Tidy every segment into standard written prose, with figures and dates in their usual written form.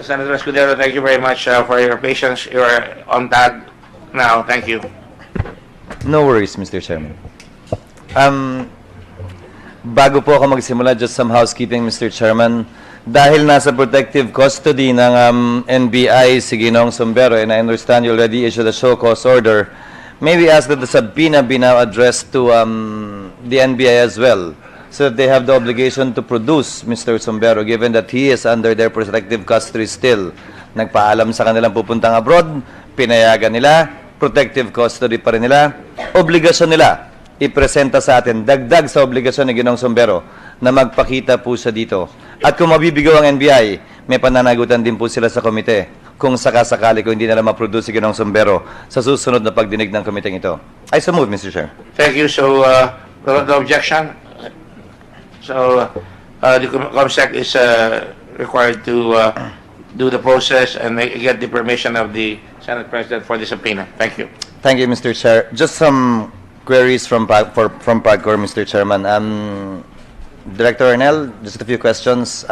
Senator Escudero, thank you very much for your patience. You are on tag now. Thank you. No worries, Mr. Chairman. Bago po ako magsimula, just some housekeeping, Mr. Chairman. Dahil nasa protective custody ng NBI si Ginoong Sombero, and I understand you already issued a show cause order, may we ask that the subpoena be now addressed to the NBI as well, so that they have the obligation to produce Mr. Sombero, given that he is under their protective custody still. Nagpaalam sa kanilang pupuntang abroad, pinayagan nila, protective custody pa rin nila, obligasyon nila ipresenta sa atin, dagdag sa obligasyon ni Ginoong Sombero na magpakita po siya dito. At kung mabibigaw ang NBI, may pananagutan din po sila sa komite kung sakasakali kung hindi nila ma-produce si Ginoong Sombero sa susunod na pagdinig ng komiteng ito. I so move, Mr. Chair. Thank you. So, the objection. So, the COMSEC is required to do the process and get the permission of the Senate President for the subpoena. Thank you. Thank you, Mr. Chair. Just some queries from PAGCOR, Mr. Chairman. Director Arnel, just a few questions.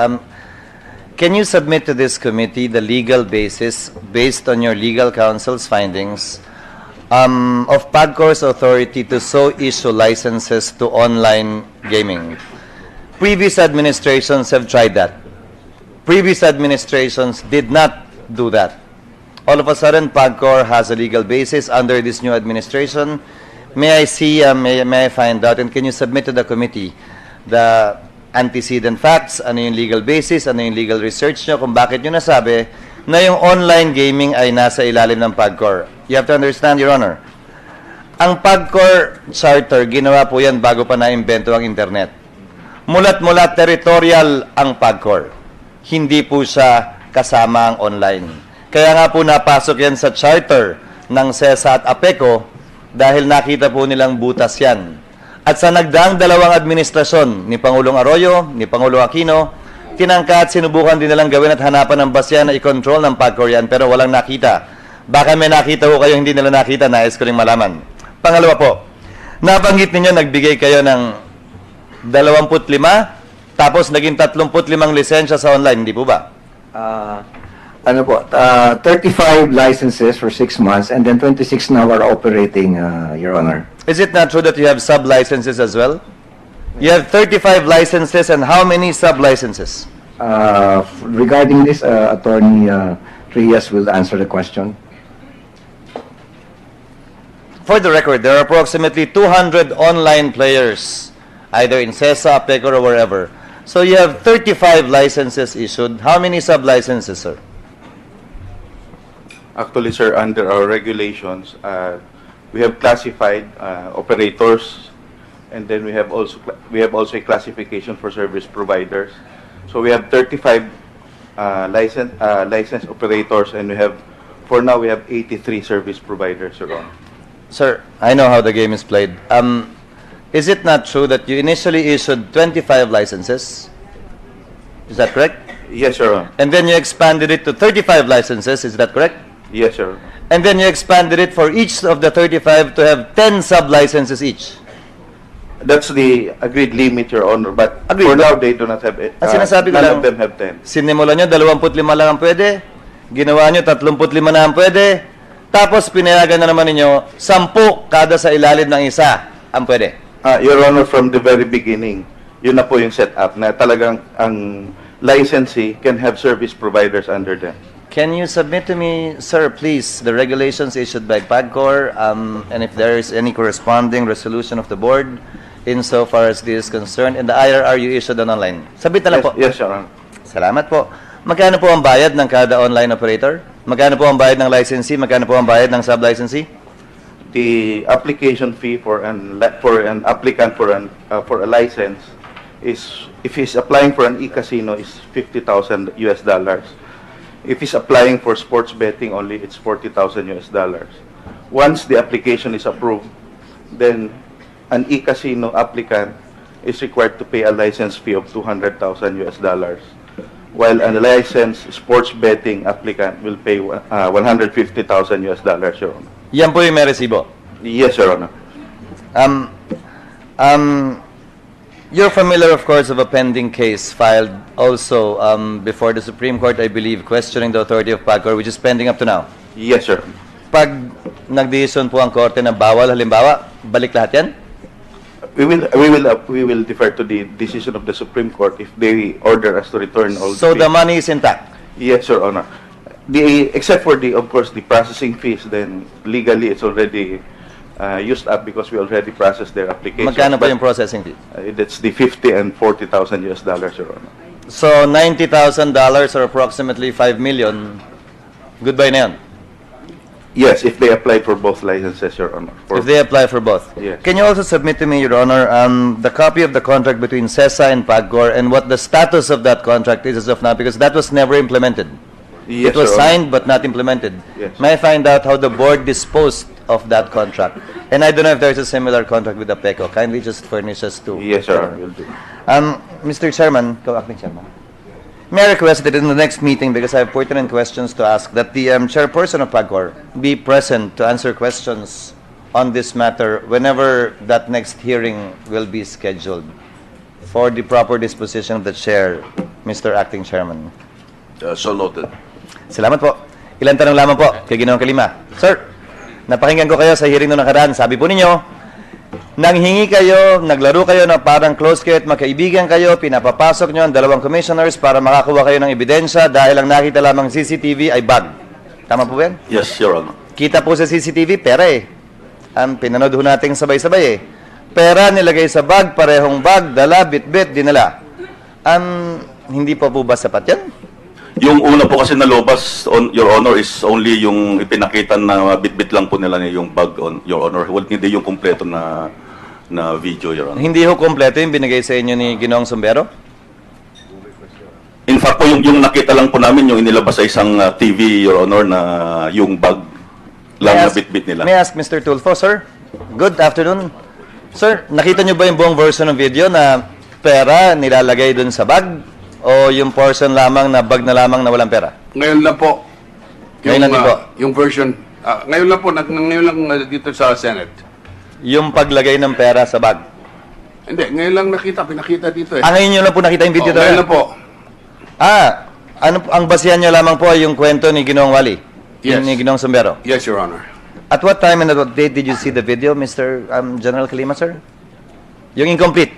Can you submit to this committee the legal basis, based on your legal counsel's findings, of PAGCOR's authority to so issue licenses to online gaming? Previous administrations have tried that. Previous administrations did not do that. All of a sudden, PAGCOR has a legal basis under this new administration. May I see, may I find out, and can you submit to the committee the antecedent facts, ano yung legal basis, ano yung legal research nyo, kung bakit nyo nasabi na yung online gaming ay nasa ilalim ng PAGCOR. You have to understand, Your Honor, ang PAGCOR charter, ginawa po yan bago pa na-invento ang internet. Mulat-mula territorial ang PAGCOR. Hindi po siya kasama ang online. Kaya nga po napasok yan sa charter ng SESA at APECO dahil nakita po nilang butas yan. At sa nagdaang dalawang administrasyon ni Pangulong Arroyo, ni Pangulong Aquino, tinangkat, sinubukan din nilang gawin at hanapan ng basya na i-control ng PAGCOR yan, pero walang nakita. Baka may nakita ho kayo, hindi nila nakita, nais ko rin malaman. Pangalawa po, nabanggit ninyo, nagbigay kayo ng 25, tapos naging 35 lisensya sa online, hindi po ba? 35 licenses for 6 months, and then 26 now are operating, Your Honor. Is it not true that you have sub-licenses as well? You have 35 licenses, and how many sub-licenses? Regarding this, Attorney Trias will answer the question. For the record, there are approximately 200 online players, either in CESA, APECO, or wherever. So you have 35 licenses issued. How many sub-licenses, sir? Actually, sir, under our regulations, we have classified operators, and then we have also a classification for service providers. So we have 35 licensed operators, and for now we have 83 service providers around. Sir, I know how the game is played. Is it not true that you initially issued 25 licenses? Is that correct? Yes, sir. And then you expanded it to 35 licenses. Is that correct? Yes, sir. And then you expanded it for each of the 35 to have 10 sub-licenses each. That's the agreed limit, Your Honor. But Agreed. for now, they do not have it. Ang sinasabi ko None lang, of them have 10. Sinimula nyo, 25 lang ang pwede. Ginawa nyo, 35 na ang pwede. Tapos pinayagan na naman ninyo, 10 kada sa ilalim ng isa ang pwede. Your Honor, from the very beginning, yun na po yung setup na talagang ang licensee can have service providers under them. Can you submit to me, sir, please, the regulations issued by PAGCOR, and if there is any corresponding resolution of the board insofar as this is concerned, and the IRR you issued on online? Sabit na lang po. Yes, Your Honor. Salamat po. Magkano po ang bayad ng kada online operator? Magkano po ang bayad ng licensee? Magkano po ang bayad ng sub-licensee? The application fee for an applicant for a license is, if he's applying for an e-casino, is $50,000 US. If he's applying for sports betting only, it's $40,000 US. Once the application is approved, then an e-casino applicant is required to pay a license fee of $200,000 US, while a licensed sports betting applicant will pay $150,000 US, Your Honor. Yan po yung may resibo. Yes, Your Honor. You're familiar, of course, of a pending case filed also before the Supreme Court, I believe, questioning the authority of PAGCOR, which is pending up to now. Yes, sir. Pag nagdesisyon po ang korte na bawal, halimbawa, balik lahat yan? We will defer to the decision of the Supreme Court if they order us to return all So the fees. money is intact? Yes, Your Honor. Except for of course, the processing fees, then legally it's already used up because we already processed their application. Magkano pa yung processing fee? That's the 50 and 40,000 US dollars, Your Honor. So $90,000 or approximately 5 million, goodbye na yan. Yes, if they applied for both licenses, Your Honor. If they apply for both. Yes. Can you also submit to me, Your Honor, the copy of the contract between CESA and PAGCOR and what the status of that contract is as of now, because that was never implemented. Yes, It was Your Honor. signed but not implemented. Yes. May I find out how the board disposed of that contract? And I don't know if there's a similar contract with the PECO. Kindly just furnish us to. Yes, Your Honor, will do. Mr. Chairman, Acting Chairman, may I request that in the next meeting, because I have pertinent questions to ask, that the chairperson of PAGCOR be present to answer questions on this matter whenever that next hearing will be scheduled for the proper disposition of the chair, Mr. Acting Chairman. So noted. Salamat po. Ilan tanong lamang po kay Ginoong Kalima. Sir, napakinggan ko kayo sa hearing nung nakaraan. Sabi po ninyo, nanghingi kayo, naglaro kayo na parang close kayo at magkaibigan kayo, pinapapasok nyo ang dalawang commissioners para makakuha kayo ng ebidensya dahil ang nakita lamang CCTV ay bag. Tama po ba yan? Yes, Your Honor. Kita po sa CCTV, pera eh. Ang pinanood ho natin sabay-sabay eh. Pera nilagay sa bag, parehong bag, dala, bit-bit, dinala. Hindi po ba sapat yan? Yung una po kasi nalobas, Your Honor, is only yung ipinakita na bit-bit lang po nila yung bag, Your Honor. Hindi yung kumpleto na video, Your Honor. Hindi ho kompleto yung binigay sa inyo ni Ginoong Sombero? In fact po, yung nakita lang po namin, yung inilabas sa isang TV, Your Honor, na yung bag lang na bit-bit nila. May I ask Mr. Tulfo, sir? Good afternoon. Sir, nakita niyo ba yung buong version ng video na pera nilalagay dun sa bag? O yung portion lamang na bag na lamang na walang pera? Ngayon lang po. Ngayon lang din po. Yung version, ngayon lang po, ngayon lang dito sa Senate. Yung paglagay ng pera sa bag. Hindi, ngayon lang pinakita dito eh. Ngayon nyo lang po nakita yung video Ngayon talaga? lang po. Ano ang basihan nyo lamang po ay yung kwento ni Ginoong Wally? Yes. Ni Ginoong Sombero? Yes, Your Honor. At what time and at what date did you see the video, Mr. General Kalima, sir? Yung incomplete?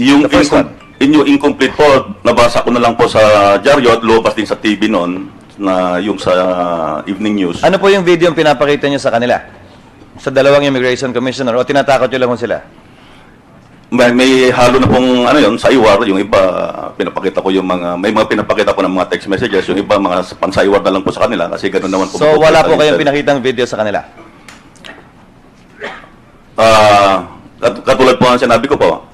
Yung The first one. Yung incomplete po, nabasa ko na lang po sa dyaryo at lumabas din sa TV noon, na yung sa evening news. Ano po yung video yung pinapakita nyo sa kanila? Sa dalawang immigration commissioner o tinatakot nyo lang po sila? May halo na pong sa iwar, yung iba pinapakita ko may mga pinapakita ko ng mga text messages, yung iba mga pansaiwar na lang po sa kanila kasi ganoon naman po. So wala po kayong pinakitang video sa kanila? Katulad po ang sinabi ko po,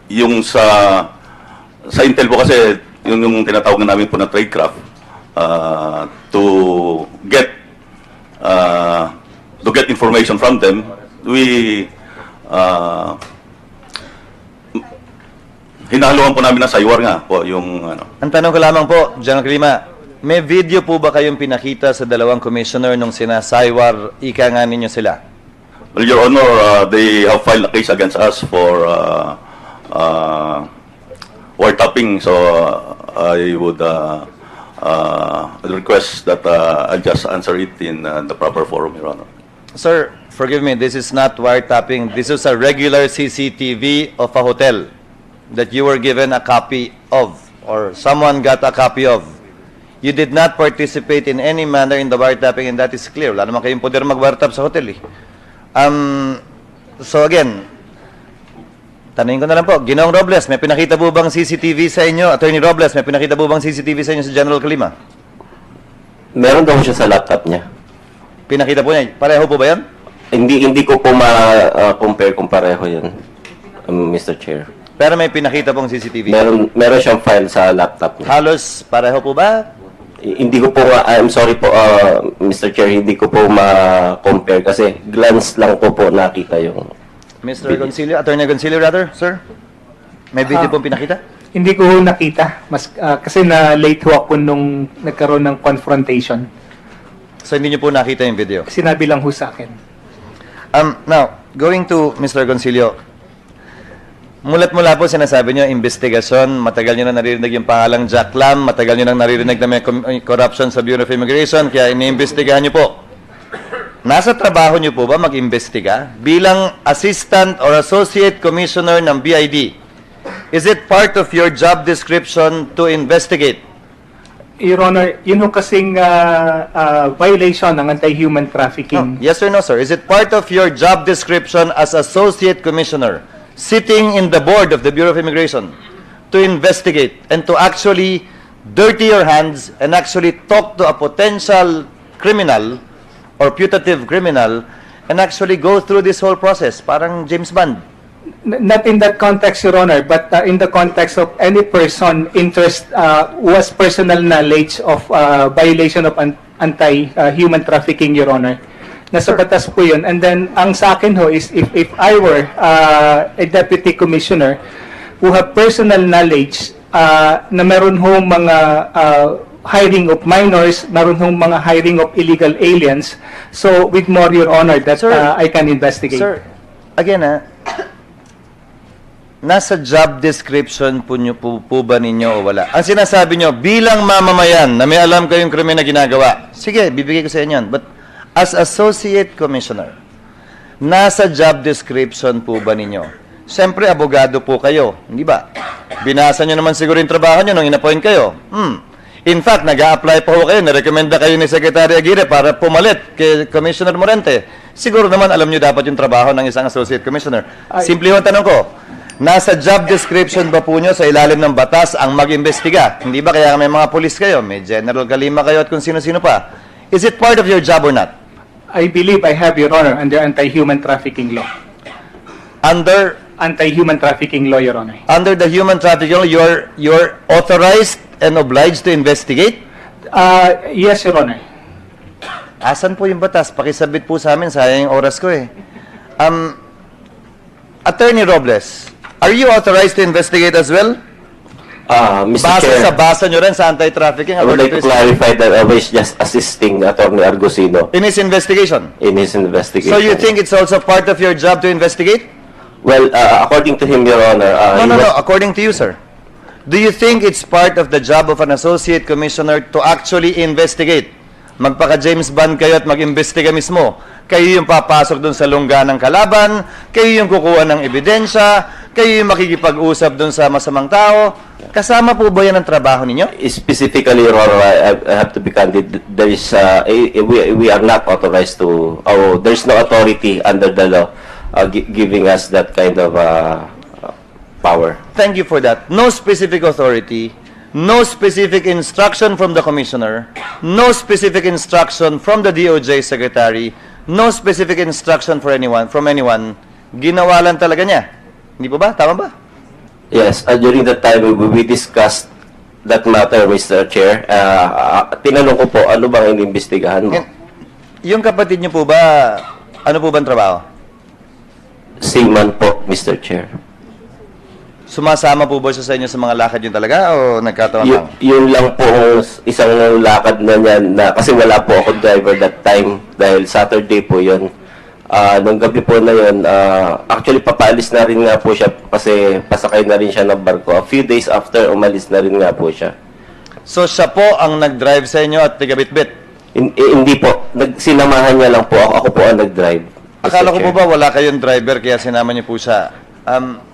yung sa Intel po kasi yung tinatawag na namin po na tradecraft, to get information from them, we hinahaluan po namin ng saywar nga po yung Ang tanong ko lamang po, General Kalima, may video po ba kayong pinakita sa dalawang commissioner nung sinasaywar, ika nga ninyo sila? Well, Your Honor, they have filed a case against us for wiretapping, so I would request that I'll just answer it in the proper forum, Your Honor. Sir, forgive me, this is not wiretapping. This is a regular CCTV of a hotel that you were given a copy of or someone got a copy of. You did not participate in any manner in the wiretapping and that is clear. Wala naman kayong poder mag-wiretap sa hotel eh. So again, tanungin ko na lang po, Ginoong Robles, may pinakita po bang CCTV sa inyo? Attorney Robles, may pinakita po bang CCTV sa inyo sa General Kalima? Meron daw siya sa laptop niya. Pinakita po niya. Pareho po ba yan? Hindi ko po ma-compare kung pareho yun, Mr. Chair. Pero may pinakita pong CCTV. Meron siyang file sa laptop niya. Halos pareho po ba? Hindi ko po I'm sorry po, Mr. Chair, hindi ko po ma-compare kasi glance lang ko po nakita yung Mr. Goncilio, Attorney Goncilio rather, sir? May video pong pinakita? Hindi ko ho nakita. Kasi na late ho ako nung nagkaroon ng confrontation. So hindi niyo po nakita yung video? Sinabi lang ho sa akin. Now, going to Mr. Goncilio, Mulat-mula po sinasabi nyo, investigasyon, matagal nyo na naririnig yung pangalang Jack Lam, matagal nyo na naririnig na may corruption sa Bureau of Immigration, kaya iniimbestigahan nyo po. Nasa trabaho nyo po ba mag-imbestiga? Bilang Assistant or Associate Commissioner ng BID, is it part of your job description to investigate? Your Honor, yun yung kasing violation ng anti-human trafficking. Yes or no, sir? Is it part of your job description as Associate Commissioner, sitting in the board of the Bureau of Immigration, to investigate and to actually dirty your hands and actually talk to a potential criminal or putative criminal and actually go through this whole process, parang James Bond? Not in that context, Your Honor, but in the context of any person interest who has personal knowledge of violation of anti-human trafficking, Your Honor. Nasa batas po yun. And then, ang sa akin ho is if I were a deputy commissioner who have personal knowledge na meron ho mga hiring of minors, meron ho mga hiring of illegal aliens, so with more, Your Honor, that Sir, I can investigate. Sir, again nasa job description po ba ninyo o wala? Ang sinasabi nyo, bilang mamamayan na may alam kayong krimen na ginagawa, sige, bibigay ko sa inyo yan. But as Associate Commissioner, nasa job description po ba ninyo? Siyempre, abogado po kayo, hindi ba? Binasa nyo naman siguro yung trabaho nyo nung in-appoint kayo. In fact, nag-a-apply pa ho kayo, narekomenda kayo ni Secretary Aguirre para pumalit kay Commissioner Morente. Siguro naman alam nyo dapat yung trabaho ng isang Associate Commissioner. Simple yung tanong ko, nasa job description ba po nyo sa ilalim ng batas ang mag-imbestiga? Hindi ba kaya may mga police kayo, may General Kalima kayo at kung sino-sino pa? Is it part of your job or not? I believe I have, Your Honor, under anti-human trafficking law. Under Anti-human trafficking law, Your Honor. under the human trafficking law, you're authorized and obliged to investigate? Yes, Your Honor. Asan po yung batas? Pakisabit po sa amin, sayang yung oras ko eh. Attorney Robles, are you authorized to investigate as well? Mr. Base Chair, sa basa nyo rin sa anti-trafficking? I would like to clarify that I was just assisting Attorney Argusino In his investigation? in his investigation. So you think it's also part of your job to investigate? Well, according to him, Your Honor, No. he was- According to you, sir. Do you think it's part of the job of an associate commissioner to actually investigate? Magpaka-James Bond kayo at mag-imbestiga mismo. Kayo yung papasok dun sa lungga ng kalaban, kayo yung kukuha ng ebidensya, kayo yung makikipag-usap dun sa masamang tao. Kasama po ba yan ang trabaho ninyo? specifically, Your Honor, I have to be candid. There is, we are not authorized to, there is no authority under the law giving us that kind of power. Thank you for that. No specific authority, no specific instruction from the commissioner, no specific instruction from the DOJ secretary, no specific instruction for anyone, from anyone. Ginawa lang talaga niya. Hindi po ba? Tama ba? Yes, during that time, we discussed that matter, Mr. Chair. Tinanong ko po, ano bang inimbestigahan mo? Yung kapatid niyo po ba, ano po bang trabaho? Seaman po, Mr. Chair. Sumasama po ba siya sa inyo sa mga lakad niyo talaga o nagkataon lang? Yun lang po isang lakad na niyan na kasi wala po ako driver that time dahil Saturday po yun. Nung gabi po na yun, actually papaalis na rin nga po siya kasi pasakay na rin siya ng barko. A few days after, umalis na rin nga po siya. So siya po ang nag-drive sa inyo at tiga-bitbit? Hindi po. Sinamahan niya lang po ako. Ako po ang nag-drive. Mr. Akala ko Chair. po ba wala kayong driver kaya sinama niyo po siya?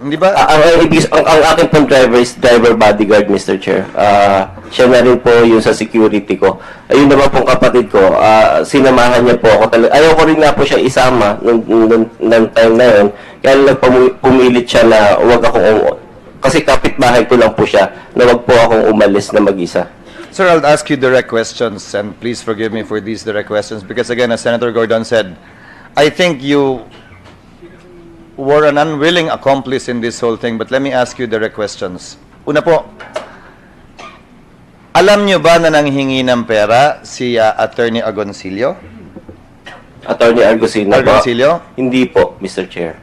Hindi ba? Ang akin pong driver is driver bodyguard, Mr. Chair. Siya na rin po yung sa security ko. Ayun naman pong kapatid ko, sinamahan niya po ako. Ayaw ko rin nga po siya isama nung time na yun. Kaya nagpumilit siya na wag akong, kasi kapitbahay ko lang po siya, na wag po akong umalis na mag-isa. Sir, I'll ask you direct questions, and please forgive me for these direct questions, because again, as Senator Gordon said, I think you were an unwilling accomplice in this whole thing, but let me ask you direct questions. Una po, alam nyo ba na nanghingi ng pera si Attorney Agoncillo? Attorney Argusino po? Argusino? Hindi po, Mr. Chair.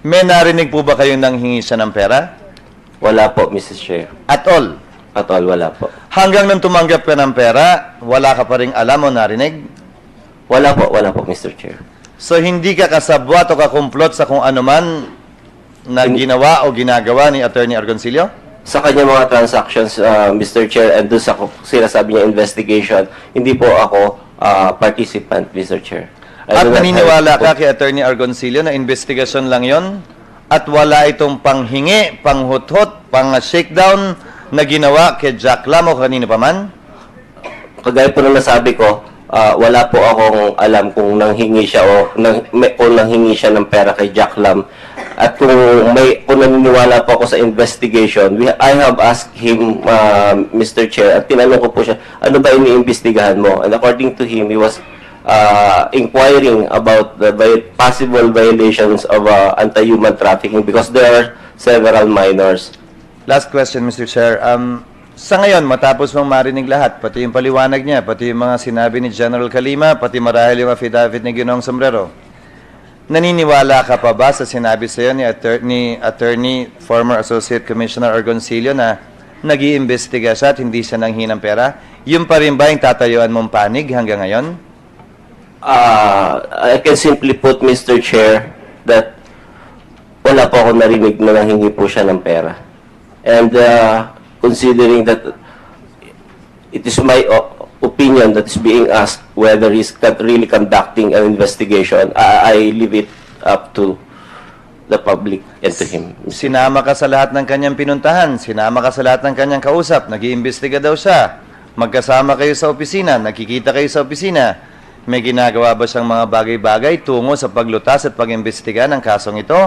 May narinig po ba kayong nanghingi siya ng pera? Wala po, Mr. Chair. At all? At all, wala po. Hanggang nung tumanggap ka ng pera, wala ka pa rin alam o narinig? Wala po, Mr. Chair. So, hindi ka kasabwat o kakumplot sa kung ano man na ginawa o ginagawa ni Attorney Argoncillo? Sa kanya mga transactions, Mr. Chair, and doon sa sinasabi niya investigation, hindi po ako participant, Mr. Chair. At naniniwala ka kay Attorney Argoncillo na investigasyon lang yon at wala itong panghingi, panghuthot, pang-shakedown na ginawa kay Jack Lam o kanino pa man? Kagaya po na nasabi ko, wala po akong alam kung nanghingi siya o nanghingi siya ng pera kay Jack Lam. At kung naniniwala po ako sa investigation, I have asked him, Mr. Chair, at tinanong ko po siya, ano ba iniimbestigahan mo? And according to him, he was inquiring about the possible violations of anti-human trafficking because there are several minors. Last question, Mr. Chair. Sa ngayon, matapos mong marinig lahat, pati yung paliwanag niya, pati yung mga sinabi ni General Kalima, pati marahil yung affidavit ni Ginoong Sombrero, naniniwala ka pa ba sa sinabi sa iyo ni Attorney former Associate Commissioner Argoncillo na nag-iimbestiga siya at hindi siya nanghingi ng pera? Yung pa rin ba yung tatayuan mong panig hanggang ngayon? I can simply put, Mr. Chair, that wala po ako narinig na nanghingi po siya ng pera. And considering that it is my opinion that is being asked whether he's really conducting an investigation, I leave it up to the public and to him. Sinama ka sa lahat ng kanyang pinuntahan, sinama ka sa lahat ng kanyang kausap, nag-iimbestiga daw siya, magkasama kayo sa opisina, nakikita kayo sa opisina, may ginagawa ba siyang mga bagay-bagay tungo sa paglutas at pag-imbestiga ng kasong ito?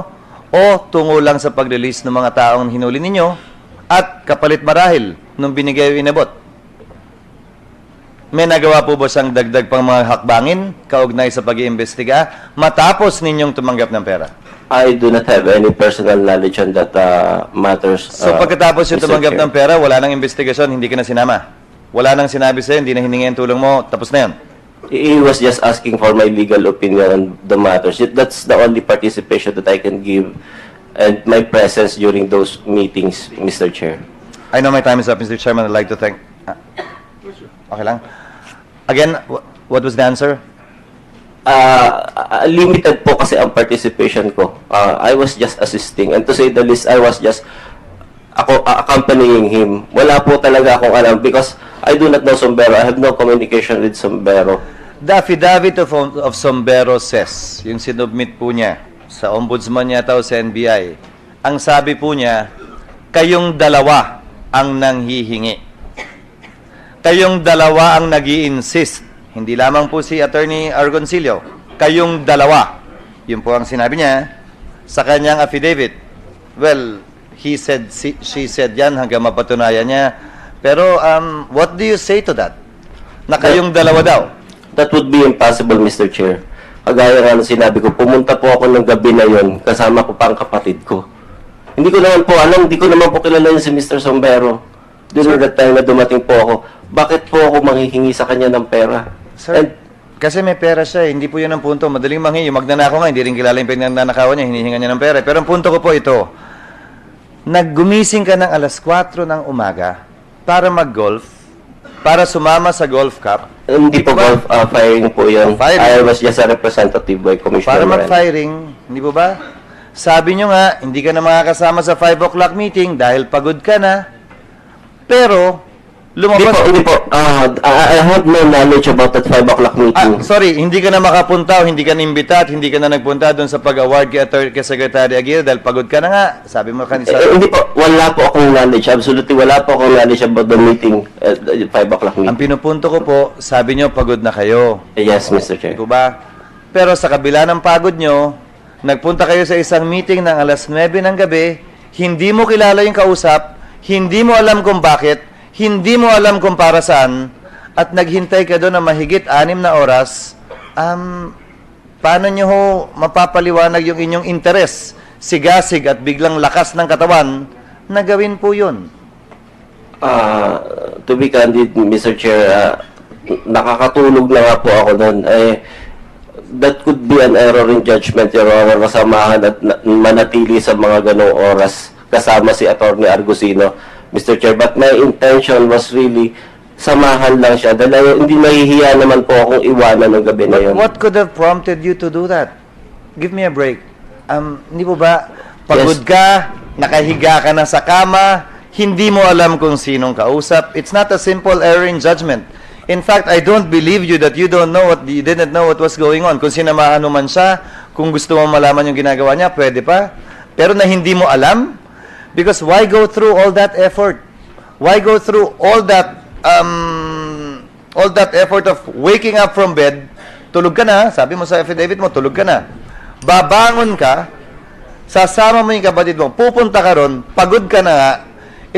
O tungo lang sa pag-release ng mga taong hinuli ninyo at kapalit marahil nung binigay o inabot? May nagawa po ba siyang dagdag pang mga hakbangin kaugnay sa pag-iimbestiga matapos ninyong tumanggap ng pera? I do not have any personal knowledge on that matters. So pagkatapos yung Mr. tumanggap Chair. ng pera, wala nang investigasyon, hindi ka na sinama? Wala nang sinabi sa'yo, hindi na hiningi ang tulong mo, tapos na yan? He was just asking for my legal opinion on the matters. That's the only participation that I can give and my presence during those meetings, Mr. Chair. I know my time is up, Mr. Chairman. I'd like to thank... Okay lang. Again, what was the answer? Limited po kasi ang participation ko. I was just assisting. And to say the least, I was just accompanying him. Wala po talaga akong alam because I do not know Sombrero. I have no communication with Sombrero. The affidavit of Sombrero says, yung sinubmit po niya sa ombudsman yata o sa NBI, ang sabi po niya, kayong dalawa ang nanghihingi. Kayong dalawa ang nag-i-insist. Hindi lamang po si Attorney Argoncillo. Kayong dalawa. Yun po ang sinabi niya sa kanyang affidavit. Well, he said, she said yan hanggang mapatunayan niya. Pero what do you say to that? Na kayong dalawa daw. That would be impossible, Mr. Chair. Kagaya nga ng sinabi ko, pumunta po ako ng gabi na yon, kasama ko pa ang kapatid ko. Hindi ko naman po alam, hindi ko naman po kilala yun si Mr. Sombrero. During that time na dumating po ako, bakit po ako manghihingi sa kanya ng pera? Sir, kasi may pera siya, hindi po yun ang punto. Madaling manghingi. Magnanakaw nga, hindi rin kilala yung pinanakawan niya, hinihinga niya ng pera. Pero ang punto ko po ito, naggumising ka ng alas 4 ng umaga para mag-golf, para sumama sa golf cup. Hindi po golf firing po yun. Firing. I was just a representative by Commissioner Para Moran. mag-firing, hindi po ba? Sabi nyo nga, hindi ka na makakasama sa 5 o'clock meeting dahil pagod ka na. Pero, lumabas... Hindi po. I have no knowledge about that 5 o'clock meeting. Sorry, hindi ka na makapunta o hindi ka na-imbita at hindi ka na nagpunta doon sa pag-award kay Secretary Aguirre dahil pagod ka na nga. Sabi mo kanina. Hindi po. Wala po akong knowledge. Absolutely wala po akong knowledge about the meeting at 5 o'clock Ang meeting. pinupunto ko po, sabi nyo pagod na kayo. Yes, Mr. Chair. Di po ba? Pero sa kabila ng pagod nyo, nagpunta kayo sa isang meeting ng alas 9 ng gabi, hindi mo kilala yung kausap, hindi mo alam kung bakit, hindi mo alam kung para saan, at naghintay ka doon na mahigit 6 na oras, paano nyo ho mapapaliwanag yung inyong interes, sigasig at biglang lakas ng katawan, na gawin po yun? To be candid, Mr. Chair, nakakatulog na nga po ako doon. That could be an error in judgment, Your Honor, kasamahan at manatili sa mga ganong oras kasama si Attorney Argosino, Mr. Chair. But my intention was really samahan lang siya dahil hindi mahihiya naman po akong iwanan ng gabi na yun. What could have prompted you to do that? Give me a break. Hindi po ba, Pagod Yes. ka, nakahiga ka na sa kama, hindi mo alam kung sinong kausap. It's not a simple error in judgment. In fact, I don't believe you that you didn't know what was going on. Kung sinamahan mo man siya, kung gusto mo malaman yung ginagawa niya, pwede pa. Pero na hindi mo alam, because why go through all that effort? Why go through all that effort of waking up from bed? Tulog ka na, sabi mo sa affidavit mo, tulog ka na. Babangon ka, sasama mo yung kapatid mo, pupunta ka ron, pagod ka na nga.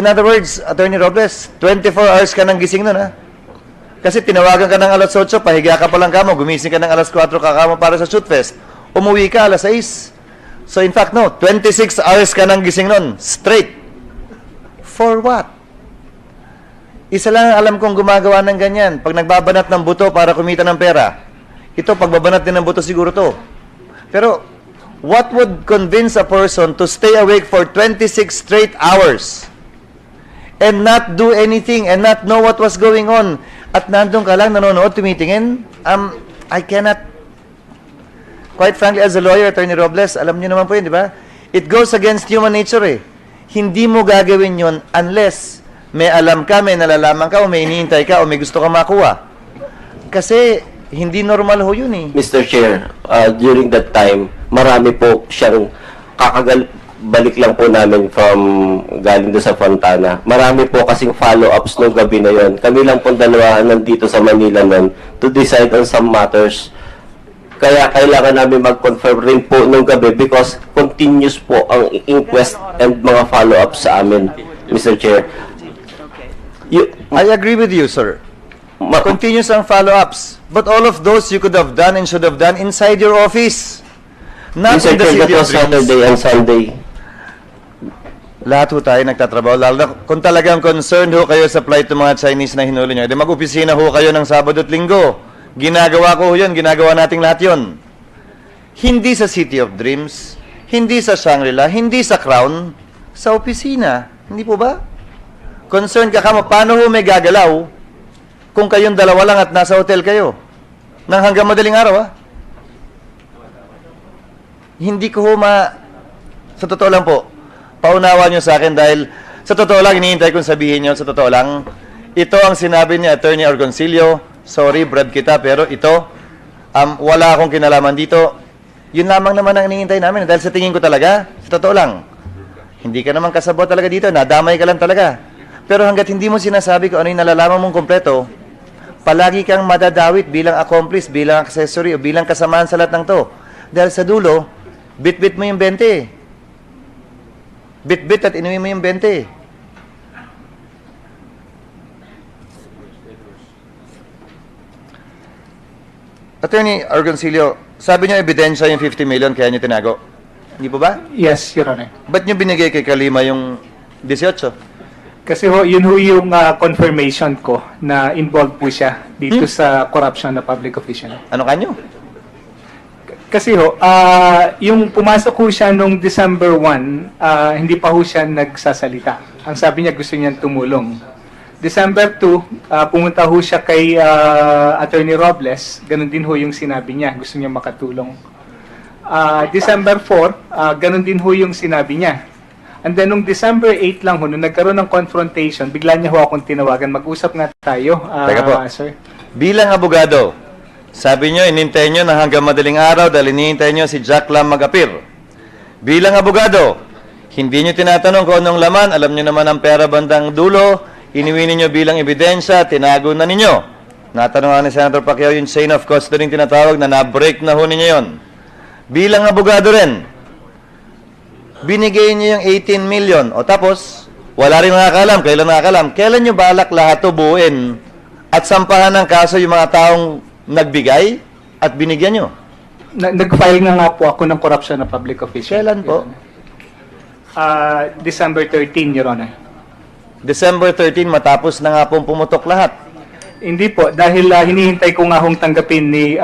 In other words, Attorney Robles, 24 hours ka nang gising nun, ha? Kasi tinawagan ka ng alas 8, pahiga ka pa lang kamo, gumising ka ng alas 4 kakamo para sa shoot fest. Umuwi ka alas 6. So in fact, no, 26 hours ka nang gising nun, straight. For what? Isa lang ang alam kong gumagawa ng ganyan, pag nagbabanat ng buto para kumita ng pera. Ito, pagbabanat din ng buto siguro to. Pero, what would convince a person to stay awake for 26 straight hours and not do anything and not know what was going on? At nandun ka lang, nanonood, tumitingin. I cannot, quite frankly, as a lawyer, Attorney Robles, alam niyo naman po yun, di ba? It goes against human nature, eh. Hindi mo gagawin yun unless may alam ka, may nalalaman ka, o may iniintay ka, o may gusto ka makuha. Kasi, hindi normal ho yun, eh. Mr. Chair, during that time, marami po siyang balik lang po namin from galing doon sa Fontana. Marami po kasing follow-ups nung gabi na yon. Kami lang po dalawa nandito sa Manila nun to decide on some matters. Kaya kailangan namin mag-confirm rin po nung gabi because continuous po ang inquest and mga follow-ups sa amin, Mr. Chair. I agree with you, sir. Continuous ang follow-ups. But all of those you could have done and should have done inside your office. Not Mr. in the Chair, that City of was Dreams. Saturday and Sunday. Lahat ho tayo nagtatrabaho. Lalo na kung talagang concerned ho kayo sa plight ng mga Chinese na hinuli nyo, mag-opisina ho kayo ng Sabado at Linggo. Ginagawa ko ho yun. Ginagawa nating lahat yun. Hindi sa City of Dreams, hindi sa Shangri-La, hindi sa Crown, sa opisina. Hindi po ba? Concerned ka kamo, paano ho may gagalaw kung kayong dalawa lang at nasa hotel kayo? Nang hanggang madaling araw, ha? Hindi ko ho sa totoo lang po, paunawa nyo sa akin dahil sa totoo lang, hinihintay kong sabihin nyo, sa totoo lang, ito ang sinabi ni Attorney Argoncillo, sorry, brad kita, pero ito, wala akong kinalaman dito. Yun lamang naman ang hinihintay namin dahil sa tingin ko talaga, sa totoo lang, hindi ka naman kasabot talaga dito, nadamay ka lang talaga. Pero hanggat hindi mo sinasabi kung ano yung nalalaman mong kompleto, palagi kang madadawit bilang accomplice, bilang accessory, o bilang kasamaan sa lahat ng to. Dahil sa dulo, bit-bit mo yung 20. Bit-bit at inuwi mo yung 20. Attorney Argoncillo, sabi niyo ebidensya yung 50 million kaya niyo tinago. Hindi po ba? Yes, Your Honor. Ba't niyo binigay kay Kalima yung 18? Kasi yun yung confirmation ko na involved po siya dito sa corruption na public official. Ano kanyo? Kasi yung pumasok ho siya nung December 1, hindi pa ho siya nagsasalita. Ang sabi niya gusto niyang tumulong. December 2, pumunta ho siya kay Attorney Robles. Ganun din ho yung sinabi niya. Gusto niya makatulong. December 4, ganun din ho yung sinabi niya. And then, nung December 8 lang ho, nung nagkaroon ng confrontation, bigla niya ho akong tinawagan. Mag-usap nga tayo, Teka po. sir. Bilang abogado, sabi nyo, inintay nyo na hanggang madaling araw dahil inintay nyo si Jack Lam mag-appear. Bilang abogado, hindi nyo tinatanong kung anong laman, alam nyo naman ang pera bandang dulo, iniwi ninyo bilang ebidensya, tinago na ninyo. Natanong nga ni Senator Pacquiao yung chain of custody yung tinatawag na na-break na ho ninyo yun. Bilang abogado rin, binigay nyo yung 18 million. O tapos, wala rin nakakalam. Kailan nyo balak lahat to buuin at sampahan ng kaso yung mga taong nagbigay at binigyan nyo? Nag-file nga po ako ng corruption na public official. Kailan po? December 13, Your Honor. December 13, matapos na nga pong pumutok lahat. Hindi po, dahil hinihintay ko nga hong tanggapin ni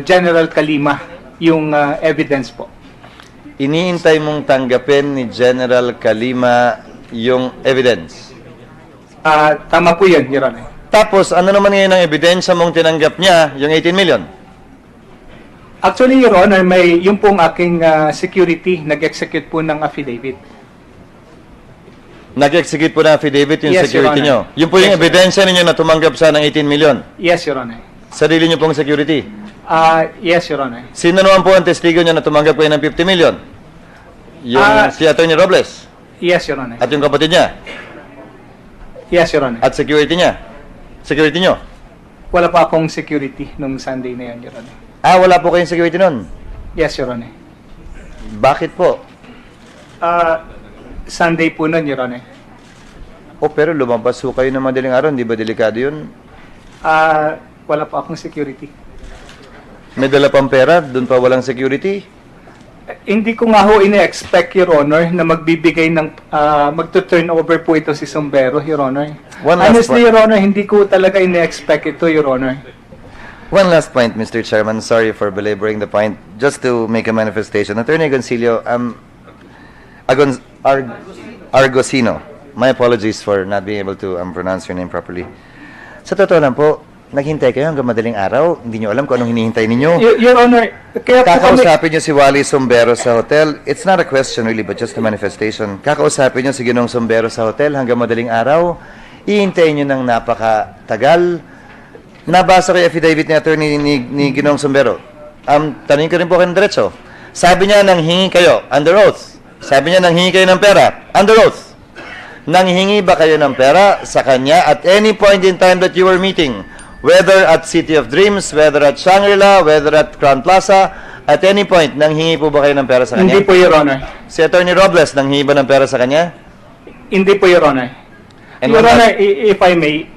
General Kalima yung evidence po. Iniintay mong tanggapin ni General Kalima yung evidence. Tama po yun, Your Honor. Tapos, ano naman ngayon ang ebidensya mong tinanggap niya, yung 18 million? Actually, Your Honor, yung pong aking security nag-execute po ng affidavit. Nag-execute po na affidavit yung Yes, Your security Honor. nyo. Yun po yung Yes, Your ebidensya ninyo na tumanggap siya ng 18 million. Yes, Your Honor. Sarili nyo pong security. Yes, Your Honor. Sino naman po ang testigo nyo na tumanggap kayo ng 50 million? Yung si Atty. Robles Yes, Your Honor. at yung kapatid niya Yes, Your Honor. at security niya. Security nyo. Wala pa akong security nung Sunday na yan, Your Honor. Wala po kayong security nun. Yes, Your Honor. Bakit po? Sunday po nun, Your Honor. Pero lumabas po kayo ng madaling araw, hindi ba delikado yun? Wala pa akong security. May dala pang pera, doon pa walang security? Hindi ko nga ho ine-expect, Your Honor, na magbibigay ng, magto-turn over po ito si Sombero, Your Honor. One last Honestly, point. Your Honor, hindi ko talaga ine-expect ito, Your Honor. One last point, Mr. Chairman. Sorry for belaboring the point. Just to make a manifestation. Attorney Agoncillo, Argosino. My apologies for not being able to pronounce your name properly. Sa totoo lang po, naghintay kayo hanggang madaling araw. Hindi nyo alam kung anong hinihintay ninyo. Your Honor, kaya po kami... Kakausapin nyo si Wally Sombero sa hotel. It's not a question really, but just a manifestation. Kakausapin nyo si Ginong Sombero sa hotel hanggang madaling araw. Ihintayin nyo ng napakatagal. Nabasa ko yung affidavit ni attorney ni Ginong Sombero. Tanungin ko rin po kayo ng diretso. Sabi niya nang hingi kayo, under oath. Sabi niya nang hingi kayo ng pera, under oath. Nang hingi ba kayo ng pera sa kanya at any point in time that you were meeting? Whether at City of Dreams, whether at Shangri-La, whether at Crown Plaza, at any point, nang hingi po ba kayo ng pera sa kanya? Hindi po, Your Honor. Si Attorney Robles, nang hingi ba ng pera sa kanya? Hindi po, Your Honor. And Your what Honor, if I may,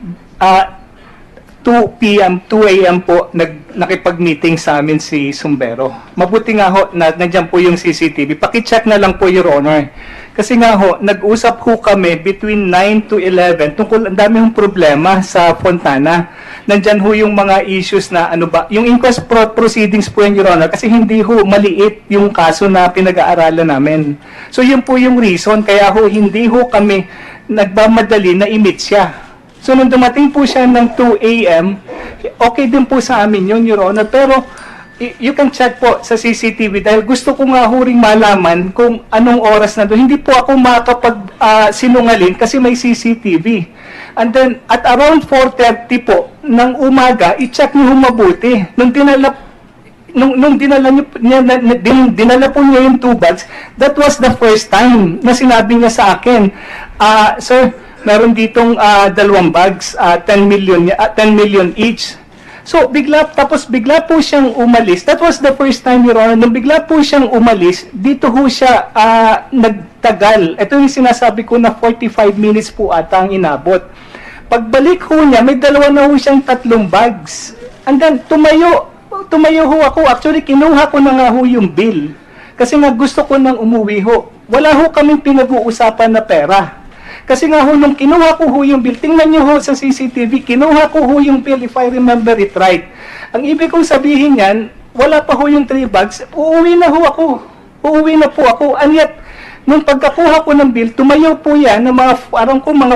2 a.m. po, nakipag-meeting sa amin si Sombero. Mabuti nga ho, nandiyan po yung CCTV. Pakicheck na lang po, Your Honor. Kasi nga ho, nag-usap ho kami between 9 to 11 tungkol ang dami hong problema sa Fontana. Nandyan ho yung mga issues na ano ba, yung inquest proceedings po yan, Your Honor, kasi hindi ho maliit yung kaso na pinag-aaralan namin. So yun po yung reason, kaya ho hindi ho kami nagmamadali na i-meet siya. So, nung dumating po siya ng 2 a.m., okay din po sa amin yun, Your Honor. Pero, you can check po sa CCTV dahil gusto ko nga ho ring malaman kung anong oras na doon. Hindi po ako makapag-sinungaling kasi may CCTV. And then, at around 4:30 po ng umaga, i-check niyo ho mabuti. Nung dinala po niya yung 2 bags, that was the first time na sinabi niya sa akin, Sir, meron ditong 2 bags, 10 million each. So, bigla po siyang umalis. That was the first time, Your Honor. Nung bigla po siyang umalis, dito ho siya nagtagal. Ito yung sinasabi ko na 45 minutes po ata ang inabot. Pagbalik ho niya, may 2 na ho siyang 3 bags. And then, tumayo ho ako. Actually, kinuha ko na nga ho yung bill. Kasi nga gusto ko nang umuwi ho. Wala ho kaming pinag-uusapan na pera. Kasi nga ho, nung kinuha ko ho yung bill, tingnan nyo ho sa CCTV, kinuha ko ho yung bill if I remember it right. Ang ibig kong sabihin yan, wala pa ho yung 3 bags, uuwi na ho ako. Uuwi na po ako. And yet, nung pagkakuha ko ng bill, tumayo po yan ng mga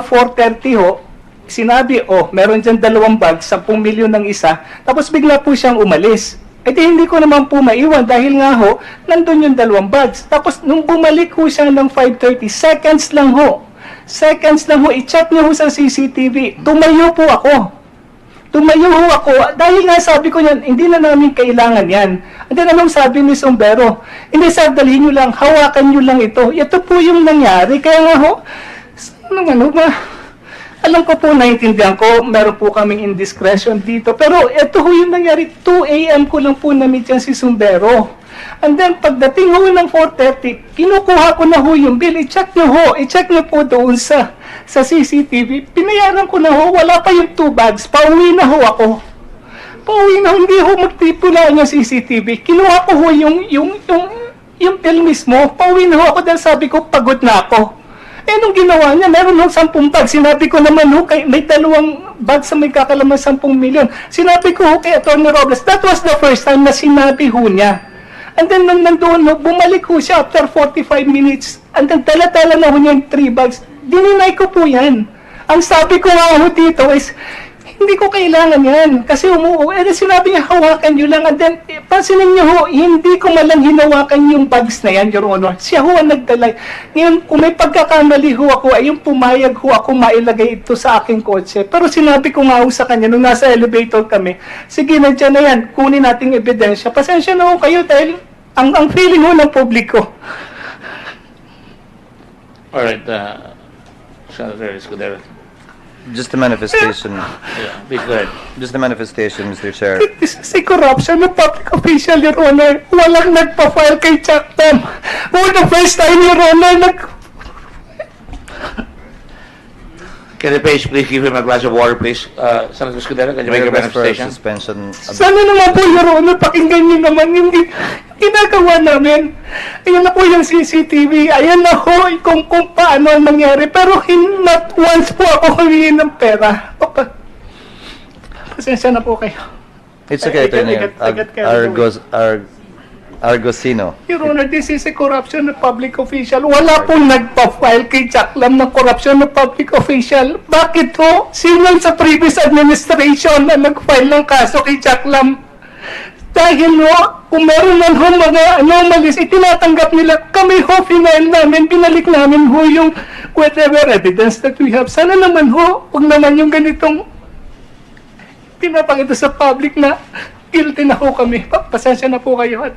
4:30 ho, sinabi, meron dyan 2 bags, 10 milyon ng isa, tapos bigla po siyang umalis. Eh di hindi ko naman po maiwan dahil nga ho, nandun yung 2 bags. Tapos nung bumalik ho siya ng 5:30, seconds lang ho, i-check niyo ho sa CCTV. Tumayo ho ako. Dahil nga sabi ko yan, hindi na namin kailangan yan. And then anong sabi ni Sombero? Hindi, sir, dalhin nyo lang, hawakan nyo lang ito. Ito po yung nangyari. Kaya nga ho, alam ko po, naiintindihan ko, meron po kaming indiscretion dito. Pero ito ho yung nangyari, 2 a.m. ko lang po na-meet yan si Sombero. And then, pagdating ho ng 4:30, kinukuha ko na ho yung bill. I-check nyo po doon sa CCTV. Pinayaran ko na ho, wala pa yung 2 bags. Pauwi na ho ako. Hindi ho magtipulaan yung CCTV. Kinuha ko ho yung bill mismo. Pauwi na ho ako dahil sabi ko, pagod na ako. Eh, nung ginawa niya, meron ho 10 bags. Sinabi ko naman ho, may 2 bags sa may kakalaman 10 milyon. Sinabi ko ho kay Atty. Robles, that was the first time na sinabi ho niya. And then, nandun, bumalik ho siya after 45 minutes. And then, tala-tala na ho niya yung 3 bags. Dininay ko po yan. Ang sabi ko nga ho dito is, hindi ko kailangan yan. Kasi sinabi niya, hawakan nyo lang. And then, pansinin niyo ho, hindi ko malang hinawakan yung bags na yan, Your Honor. Siya ho ang nagdala. Ngayon, kung may pagkakamali ho ako, ay yung pumayag ho ako mailagay ito sa aking kotse. Pero sinabi ko nga ho sa kanya, nung nasa elevator kami, sige, nandiyan na yan, kunin nating ebidensya. Pasensya na ho kayo dahil ang feeling ho ng publiko. Alright, Senator Escudero. Just a manifestation. Yeah, please go ahead. Just a manifestation, Mr. Chair. This is a corruption of public official, Your Honor. Walang nagpa-file kay Chuck Tam. For the first time, Your Honor, Can the page please give him a glass of water, please? Senator Escudero, can you make your Request for manifestation? suspension. Sana naman po, Your Honor, pakinggan niyo naman yung ginagawa namin. Ayan na po yung CCTV. Ayan na ho kung paano ang nangyari. Pero not once po ako humingi ng pera. Pasensya na po kayo. It's okay, Attorney. I got carried away. Argosino. Your Honor, this is a corruption of public official. Wala pong nagpa-file kay Jack Lam ng corruption of public official. Bakit ho? Sino sa previous administration na nag-file ng kaso kay Jack Lam? Dahil ho, kung meron man ho mga anomalies, itinatanggap nila. Kami ho, final namin, binalik namin ho yung whatever evidence that we have. Sana naman ho, huwag naman yung ganitong pinapakita sa public na guilty na ho kami. Pasensya na po kayo at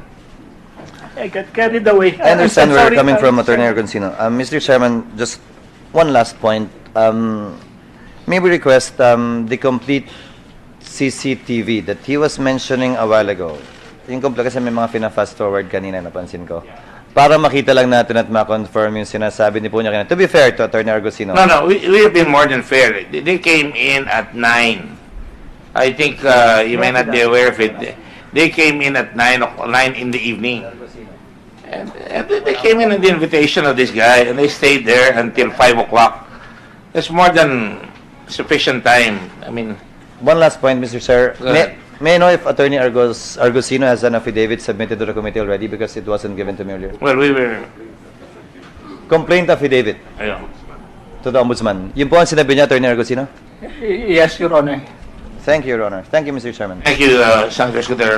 I got carried away. I understand I'm where sorry, you're coming I'm from, sorry. Attorney Argosino. Mr. Chairman, just one last point. May we request the complete CCTV that he was mentioning a while ago. Yung complete, kasi may mga fina-fast forward kanina, napansin ko. Para makita lang natin at ma-confirm yung sinasabi ni po niya kanina. To be fair to Attorney Argosino. No, we have been more than fair. They came in at 9. I think you may not be aware of it. They came in at 9 in the evening. And they came in at the invitation of this guy, and they stayed there until 5 o'clock. That's more than sufficient time. I mean, One last point, Mr. Chair. Go ahead. May I know if Attorney Argosino has an affidavit submitted to the committee already because it wasn't given to me earlier? well, we were, Complaint affidavit ayun. to the Ombudsman. Yun po ang sinabi niya, Attorney Argosino? Yes, Your Honor. Thank you, Your Honor. Thank you, Mr. Chairman. Thank you, Senator Escudero.